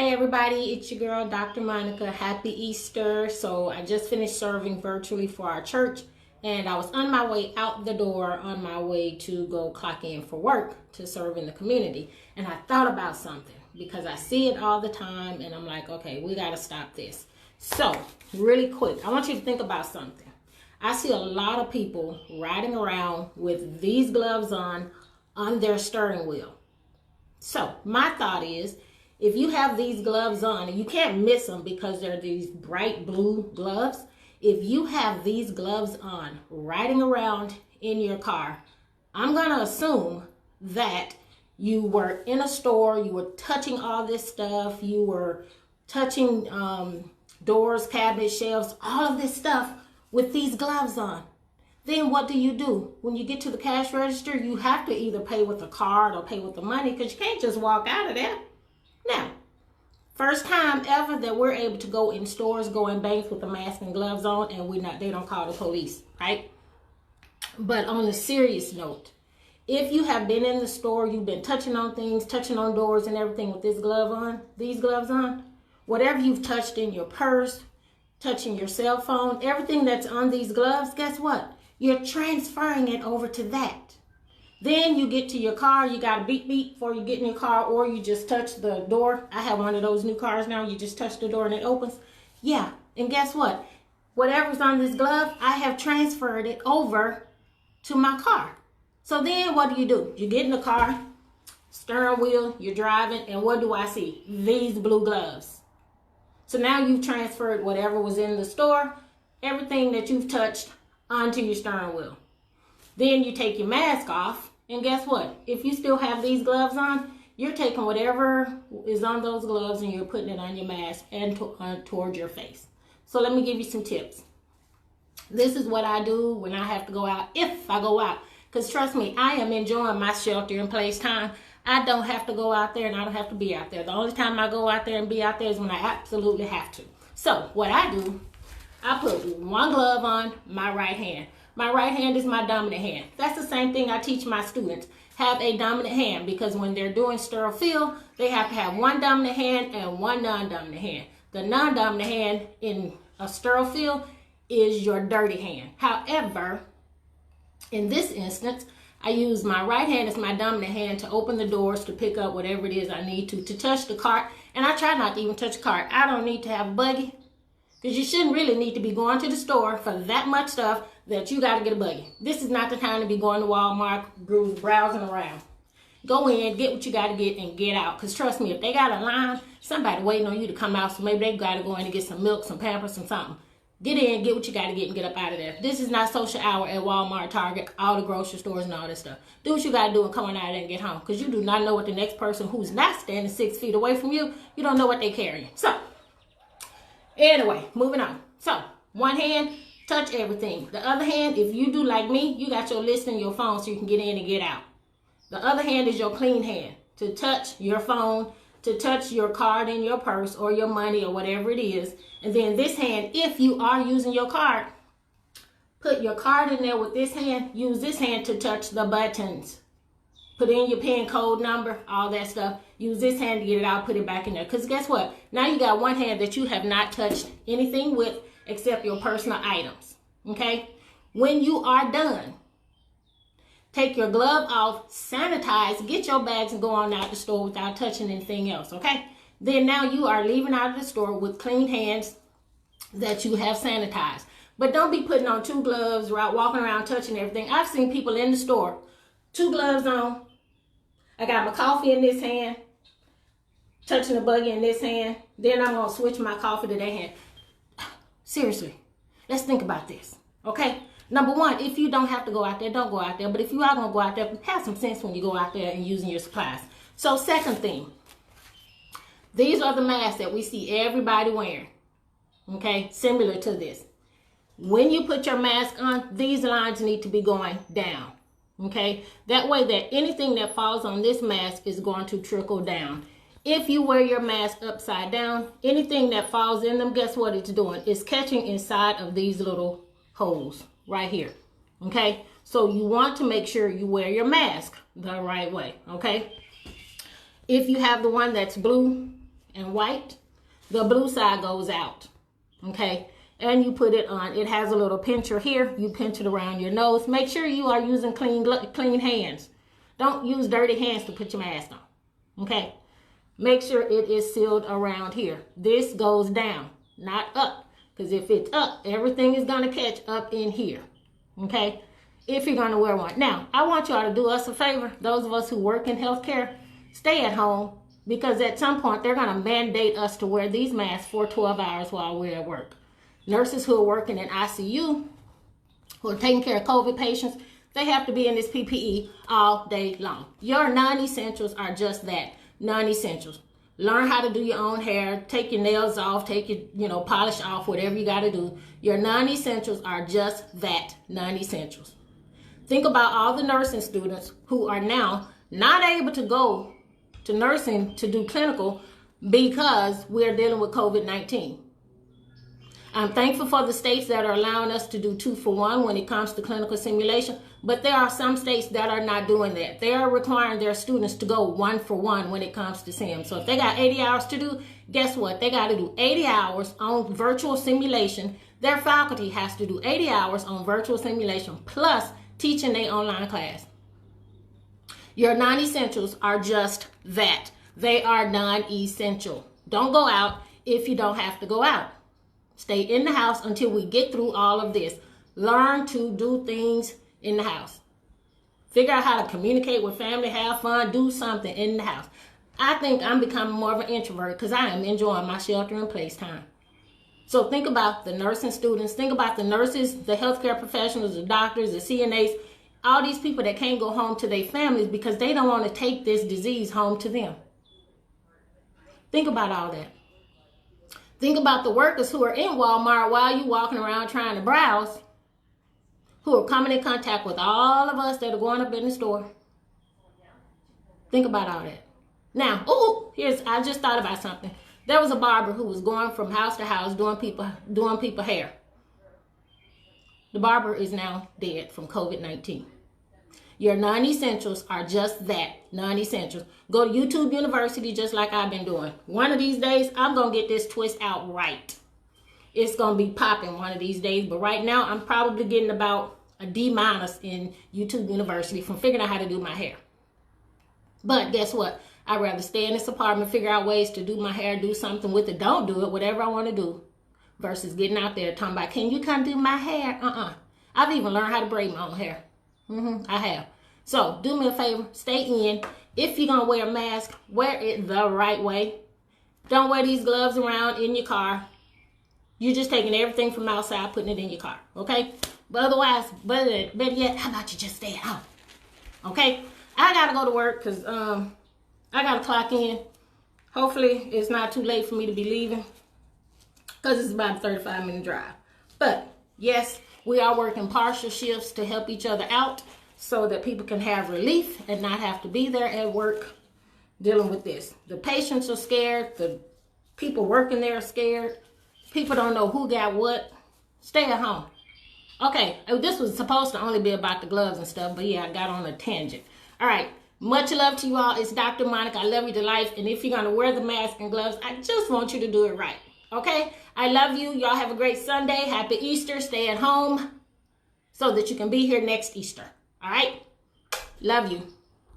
Hey everybody, it's your girl Dr. Monica. Happy Easter. So I just finished serving virtually for our church and I was on my way out the door on my way to go clock in for work to serve in the community. And I thought about something because I see it all the time and I'm like, okay, we got to stop this. So really quick, I want you to think about something. I see a lot of people riding around with these gloves on their steering wheel. So my thought is, if you have these gloves on, and you can't miss them because they're these bright blue gloves, if you have these gloves on riding around in your car, I'm going to assume that you were in a store, you were touching all this stuff, you were touching doors, cabinets, shelves, all of this stuff with these gloves on. Then what do? When you get to the cash register, you have to either pay with a card or pay with the money because you can't just walk out of there. Now, first time ever that we're able to go in stores, go in banks with a mask and gloves on, and they don't call the police, right? But on a serious note, if you have been in the store, you've been touching on things, touching on doors and everything with these gloves on, whatever you've touched in your purse, touching your cell phone, everything that's on these gloves, guess what? You're transferring it over to that. Then you get to your car, you got to beep before you get in your car, or you just touch the door. I have one of those new cars now. You just touch the door and it opens. Yeah, and guess what? Whatever's on this glove, I have transferred it over to my car. So then what do? You get in the car, steering wheel, you're driving, and what do I see? These blue gloves. So now you've transferred whatever was in the store, everything that you've touched onto your steering wheel. Then you take your mask off, and guess what? If you still have these gloves on, you're taking whatever is on those gloves and you're putting it on your mask and towards your face. So let me give you some tips. This is what I do when I have to go out, if I go out. Because trust me, I am enjoying my shelter-in-place time. I don't have to go out there and I don't have to be out there. The only time I go out there and be out there is when I absolutely have to. So what I do, I put one glove on my right hand. My right hand is my dominant hand. That's the same thing I teach my students. Have a dominant hand, because when they're doing sterile fill, they have to have one dominant hand and one non-dominant hand. The non-dominant hand in a sterile fill is your dirty hand. However, in this instance, I use my right hand as my dominant hand to open the doors, to pick up whatever it is I need to touch the cart. And I try not to even touch the cart. I don't need to have a buggy, because you shouldn't really need to be going to the store for that much stuff that you got to get a buggy. This is not the time to be going to Walmart, browsing around. Go in, get what you got to get, and get out. Because trust me, if they got a line, somebody waiting on you to come out, so maybe they got to go in and get some milk, some Pampers, and something. Get in, get what you got to get, and get up out of there. This is not social hour at Walmart, Target, all the grocery stores and all this stuff. Do what you got to do and come on out of there and get home. Because you do not know what the next person who's not standing 6 feet away from you, you don't know what they're carrying. So, anyway, moving on. So, one hand, touch everything. The other hand, if you do like me, you got your list in your phone so you can get in and get out. The other hand is your clean hand, to touch your phone, to touch your card in your purse or your money or whatever it is. And then this hand, if you are using your card, put your card in there with this hand. Use this hand to touch the buttons. Put in your PIN code number, all that stuff. Use this hand to get it out, put it back in there. Because guess what? Now you got one hand that you have not touched anything with except your personal items, okay? When you are done, take your glove off, sanitize, get your bags, and go on out the store without touching anything else, okay? Then now you are leaving out of the store with clean hands that you have sanitized. But don't be putting on two gloves, walking around touching everything. I've seen people in the store, two gloves on. I got my coffee in this hand, touching the buggy in this hand. Then I'm going to switch my coffee to that hand. Seriously, let's think about this, okay? Number one, if you don't have to go out there, don't go out there. But if you are going to go out there, have some sense when you go out there and using your supplies. So second thing, these are the masks that we see everybody wearing, okay? Similar to this. When you put your mask on, these lines need to be going down, okay? That way that anything that falls on this mask is going to trickle down. If you wear your mask upside down, anything that falls in them, guess what it's doing? It's catching inside of these little holes right here, okay? So you want to make sure you wear your mask the right way, okay? If you have the one that's blue, and white, the blue side goes out, okay? And you put it on. It has a little pincher here. You pinch it around your nose. Make sure you are using clean hands. Don't use dirty hands to put your mask on, okay? Make sure it is sealed around here. This goes down, not up, because if it's up, everything is going to catch up in here, okay? If you're going to wear one. Now, I want y'all to do us a favor. Those of us who work in healthcare, stay at home, because at some point, they're going to mandate us to wear these masks for 12 hours while we're at work. Nurses who are working in ICU, who are taking care of COVID patients, they have to be in this PPE all day long. Your non-essentials are just that, non-essentials. Learn how to do your own hair, take your nails off, take your, polish off, whatever you got to do. Your non-essentials are just that, non-essentials. Think about all the nursing students who are now not able to go to nursing to do clinical because we're dealing with COVID-19. I'm thankful for the states that are allowing us to do 2-for-1 when it comes to clinical simulation, but there are some states that are not doing that. They are requiring their students to go 1-for-1 when it comes to sim. So if they got 80 hours to do, guess what? They got to do 80 hours on virtual simulation. Their faculty has to do 80 hours on virtual simulation plus teaching their online class. Your non-essentials are just that. They are non-essential. Don't go out if you don't have to go out. Stay in the house until we get through all of this. Learn to do things in the house. Figure out how to communicate with family, have fun, do something in the house. I think I'm becoming more of an introvert because I am enjoying my shelter-in-place time. So think about the nursing students. Think about the nurses, the healthcare professionals, the doctors, the CNAs, all these people that can't go home to their families because they don't want to take this disease home to them. Think about all that. Think about the workers who are in Walmart while you're walking around trying to browse, who are coming in contact with all of us that are going up in the store. Think about all that. Now, I just thought about something. There was a barber who was going from house to house doing people hair. The barber is now dead from COVID-19. Your non-essentials are just that, non-essentials. Go to YouTube University just like I've been doing. One of these days, I'm going to get this twist out right. It's going to be popping one of these days. But right now, I'm probably getting about a D- in YouTube University from figuring out how to do my hair. But guess what? I'd rather stay in this apartment, figure out ways to do my hair, do something with it. Don't do it, whatever I want to do. Versus getting out there talking about, can you come do my hair? I've even learned how to braid my own hair. I have. So do me a favor, stay in. If you're going to wear a mask, wear it the right way. Don't wear these gloves around in your car. You're just taking everything from outside, putting it in your car, okay? But otherwise, better yet, how about you just stay at home, okay? I got to go to work because I got to clock in. Hopefully, it's not too late for me to be leaving because it's about a 35-minute drive. But, yes, we are working partial shifts to help each other out so that people can have relief and not have to be there at work dealing with this. The patients are scared. The people working there are scared. People don't know who got what. Stay at home. Okay, this was supposed to only be about the gloves and stuff, but yeah, I got on a tangent. All right, much love to you all. It's Dr. Monica. I love you to life. And if you're going to wear the mask and gloves, I just want you to do it right. Okay? I love you. Y'all have a great Sunday. Happy Easter. Stay at home so that you can be here next Easter. All right? Love you.